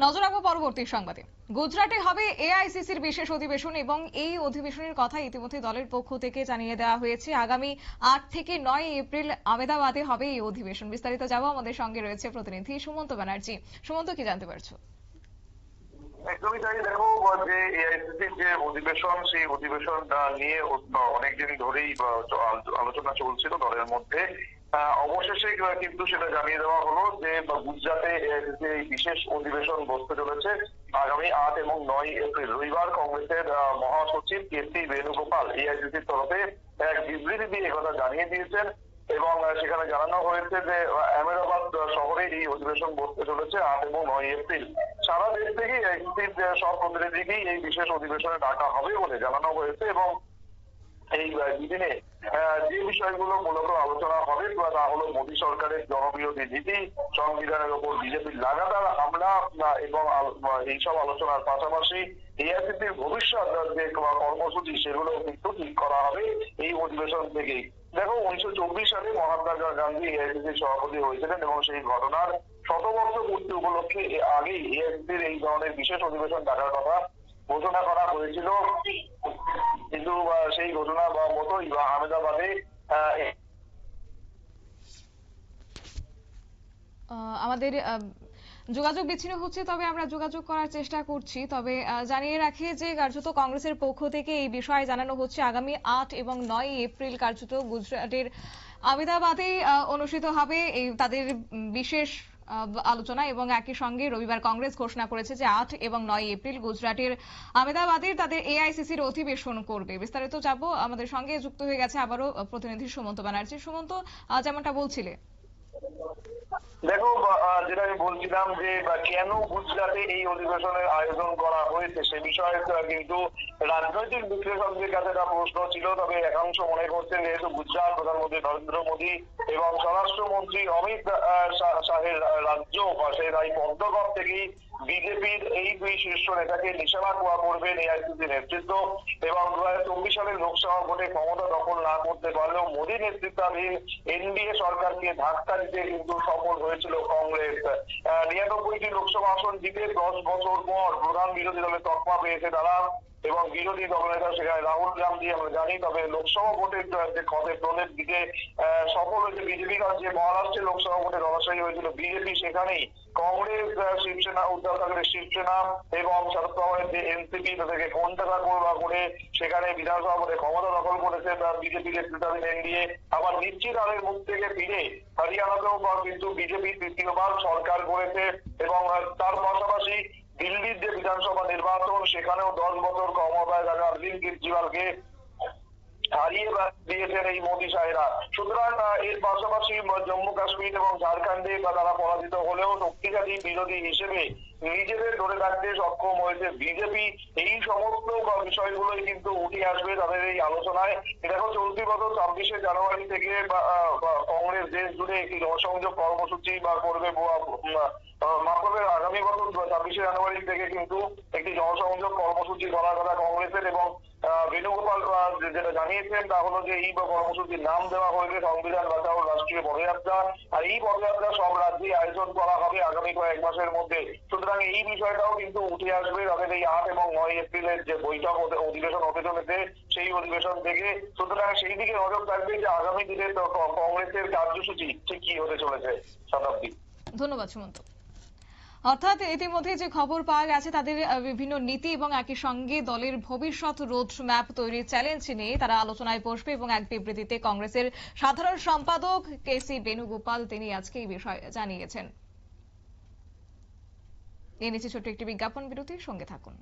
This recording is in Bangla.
নজর রাখবো পরবর্তী সংবাদে। গুজরাটে হবে এআইসিসির বিশেষ অধিবেশন এবং এই অধিবেশনের কথা ইতিমধ্যে দলের পক্ষ থেকে জানিয়ে দেওয়া হয়েছে। আগামী 8 থেকে 9 এপ্রিল আহমেদাবাদে হবে এই অধিবেশন। বিস্তারিত যাবো, আমাদের সঙ্গে রয়েছে প্রতিনিধি সুমন্ত ব্যানার্জি। সুমন্ত, কি জানতে পারছো? একদমই তাই। দেখো, যে এআইসিসির যে অধিবেশন, সেই অধিবেশন নিয়ে অনেকদিন ধরেই আলোচনা চলছিল দলের মধ্যে। অবশেষে কিন্তু সেটা জানিয়ে দেওয়া হলো যে গুজরাটে এআইসিসির এই বিশেষ অধিবেশন বসতে চলেছে আগামী 8 এবং 9 এপ্রিল। রবিবার কংগ্রেসের মহাসচিব কেসি বেণুগোপাল এআইসিসির তরফে এক বিবৃতি দিয়ে একথা জানিয়ে দিয়েছেন এবং সেখানে জানানো হয়েছে যে আহমেদাবাদ শহরে এই অধিবেশন বসতে চলেছে 8 এবং 9 এপ্রিল। সারা দেশ থেকে এআইসিসির সব প্রতিনিধিকেই এই বিশেষ অধিবেশনে ডাকা হবে বলে জানানো হয়েছে এবং এই দিনে যে বিষয়গুলো মূলত আলোচনা হবে তা হলো মোদী সরকারের জনবিরোধী নীতি, সংবিধানের ওপর বিজেপির লাগাতার হামলা এবং এইসব আলোচনার পাশাপাশি এআইসিসির ভবিষ্যৎ যে কর্মসূচি সেগুলো কিন্তু ঠিক করা হবে এই অধিবেশন থেকেই। দেখো, 1924 সালে মহাত্মা গান্ধী এআইসিসির সভাপতি হয়েছিলেন এবং সেই ঘটনার শতবর্ষ পূর্তি উপলক্ষে আগেই এআইসিসির এই ধরনের বিশেষ অধিবেশন ডাকার কথা ঘোষণা করা হয়েছিল। কিন্তু সেই ঘোষণা মতোই আহমেদাবাদে আমাদের যোগাযোগ বিচ্ছিন্ন হচ্ছে, তবে আমরা যোগাযোগ করার চেষ্টা করছি। তবে জানিয়ে রাখি যে কার্যত কংগ্রেসের পক্ষ থেকে এই বিষয়ে জানানো হচ্ছে আগামী 8 এবং 9 এপ্রিল কার্যত গুজরাটের আহমেদাবাদে অনুষ্ঠিত হবে এই তাদের বিশেষ আলোচনা এবং একই সঙ্গে রবিবার কংগ্রেস ঘোষণা করেছে যে 8 এবং 9 এপ্রিল গুজরাটের আহমেদাবাদে তাদের এআইসিসির অধিবেশন করবে। বিস্তারিত যাবো, আমাদের সঙ্গে যুক্ত হয়ে গেছে আবারও প্রতিনিধি সুমন্ত ব্যানার্জি। সুমন্ত, যেমনটা বলছিলে। দেখো, যেটা আমি বলছিলাম যে কেন গুজরাটে এই অধিবেশনের আয়োজন করা হয়েছে সে বিষয়ে কিন্তু রাজনৈতিক বিশ্লেষকদের কাছে একটা প্রশ্ন ছিল। তবে একাংশ মনে করছেন যেহেতু গুজরাট প্রধানমন্ত্রী নরেন্দ্র মোদী এবং স্বরাষ্ট্রমন্ত্রী অমিত শাহের রাজ্য, সেই তাই পদ্মগড় থেকেই বিজেপির এই দুই শীর্ষ নেতাকে নিশানা করবেন এআইসিসি নেতৃত্ব এবং 2024 সালের লোকসভা ভোটে ক্ষমতা দখল না করতে পারলেও মোদী নেতৃত্বাধীন এনডিএ সরকারকে ধাক্কা দিতে কিন্তু সফল হয়েছিল কংগ্রেস। 99টি লোকসভা আসন জিতে 10 বছর পর প্রধান বিরোধী দলের তকমা পেয়েছে তারা এবং বিরোধী দলনেতা সেখানে রাহুল গান্ধী আমরা জানি। তবে লোকসভা ভোটের যে ক্ষতের দিকে সফল হয়েছে বিজেপি, কারণ যে মহারাষ্ট্রের লোকসভা ভোটে ধরাশায়ী হয়েছিল বিজেপি, সেখানেই কংগ্রেস, শিবসেনা, উদ্ধব ঠাকরের শিবসেনা এবং শরদ পাওয়ারের যে এনসিপি তাদেরকে কোণঠাসা করে সেখানে বিধানসভা ভোটে ক্ষমতা দখল করেছে বিজেপি নেতৃত্বাধীন এনডিএ। আবার নিশ্চিত হারের মুখ থেকে ফিরে হরিয়ানাতেও কিন্তু বিজেপি তৃতীয়বার সরকার করেছে এবং তার পাশাপাশি দিল্লির যে বিধানসভা নির্বাচন সেখানেও 10 বছর ক্ষমতায় থাকা অরবিন্দ কেজরিওয়ালকে হারিয়ে দিয়েছেন এই মোদী সাহেরা। সুতরাং এর পাশাপাশি জম্মু কাশ্মীর এবং ঝাড়খণ্ডে তারা পরাজিত হলেও শক্তিশালী বিরোধী হিসেবে নিজেদের ধরে রাখতে সক্ষম হয়েছে বিজেপি। এই সমস্ত বিষয়গুলোই কিন্তু উঠে আসবে তাদের এই আলোচনায়। দেখো, চলতি বছর 26শে জানুয়ারি থেকে কংগ্রেস দেশ জুড়ে একটি জনসংযোগ কর্মসূচি করবে। আগামী বছর 26শে জানুয়ারি থেকে কিন্তু একটি জনসংযোগ কর্মসূচি করার কথা কংগ্রেসের এবং বেণুগোপাল যেটা জানিয়েছেন তা হলো যে এই কর্মসূচির নাম দেওয়া হয়েছে সংবিধান বাঁচাও রাষ্ট্রীয় পদযাত্রা। আর এই পদযাত্রা সব রাজ্যে আয়োজন করা হবে আগামী কয়েক মাসের মধ্যে। সুতরাং এই বিষয়টাও কিন্তু উঠে আসবে তাদের এই 8 এবং 9 এপ্রিলের যে বৈঠক অধিবেশন হতে চলেছে সেই অধিবেশন থেকে। সুতরাং সেই দিকে নজর থাকবে যে আগামী দিনে কংগ্রেসের কার্যসূচি ঠিক কি হতে চলেছে। শতাব্দী, ধন্যবাদ সুমন্ত। অর্থাৎ ইতিমধ্যে যে খবর পাওয়া গেছে তাদের বিভিন্ন নীতি এবং একই সঙ্গে দলের ভবিষ্যৎ রোড ম্যাপ তৈরির চ্যালেঞ্জ নিয়ে তারা আলোচনায় বসবে এবং এক বিবৃতিতে কংগ্রেসের সাধারণ সম্পাদক কেসি বেণুগোপাল তিনি আজকে এই বিষয়ে জানিয়েছেন। এই নিচে ছোট্ট একটি বিজ্ঞাপন বিরতির সঙ্গে থাকুন।